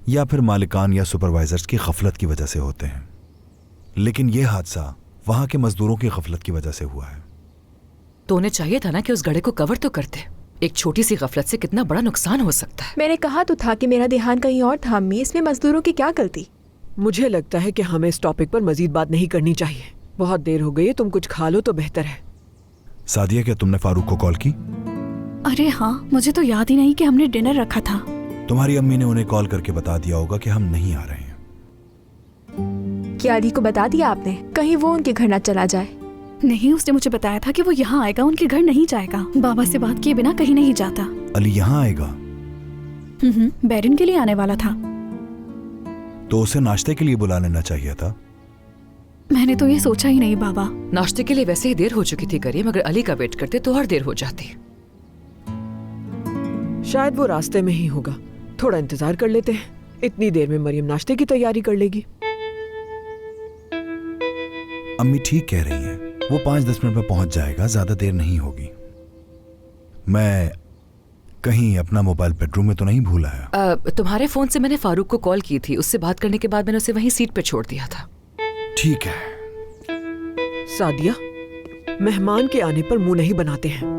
या फिर मालिकान या सुपरवाइजर्स की गफलत की वजह से होते हैं, लेकिन यह हादसा वहां के मजदूरों की गफलत की वजह से हुआ है। तो उन्हें चाहिए था ना कि उस गड्ढे को कवर तो करते। एक छोटी सी गफलत से कितना बड़ा नुकसान हो सकता है। मैंने कहा तो था कि मेरा ध्यान कहीं और था अम्मी, इसमें मजदूरों की क्या गलती। मुझे लगता है कि हमें इस टॉपिक पर मजीद बात नहीं करनी चाहिए। बहुत देर हो गई है, तुम कुछ खा लो तो बेहतर है। सादिया, क्या तुमने फारूक को कॉल की? अरे हाँ, मुझे तो याद ही नहीं कि हमने डिनर रखा था। तुम्हारी अम्मी ने उन्हें कॉल करके बता दिया होगा कि हम नहीं आ रहे हैं। क्या अली को बता दिया आपने? कहीं वो उनके घर ना चला जाए। नहीं, उसने मुझे बताया था कि वो यहाँ आएगा, उनके घर नहीं जाएगा। बाबा से बात किए बिना कहीं नहीं जाता। अली यहाँ आएगा? बैरिन के लिए आने वाला था। तो उसे नाश्ते के लिए बुला लेना चाहिए था। मैंने तो ये सोचा ही नहीं बाबा। नाश्ते के लिए वैसे ही देर हो चुकी थी करीम, अगर अली का वेट करते तो और देर हो जाती। शायद वो रास्ते में ही होगा, थोड़ा इंतजार कर लेते हैं। इतनी देर में मरियम नाश्ते की तैयारी कर लेगी। अम्मी ठीक कह रही हैं, वो 5-10 मिनट में पहुंच जाएगा, ज्यादा देर नहीं होगी। मैं कहीं अपना मोबाइल बेडरूम में तो नहीं भूल आया? तुम्हारे फोन से मैंने फारूक को कॉल की थी, उससे बात करने के बाद मैंने उसे वहीं सीट पे छोड़ दिया था। ठीक है। सादिया, मेहमान के आने पर मुंह नहीं बनाते हैं।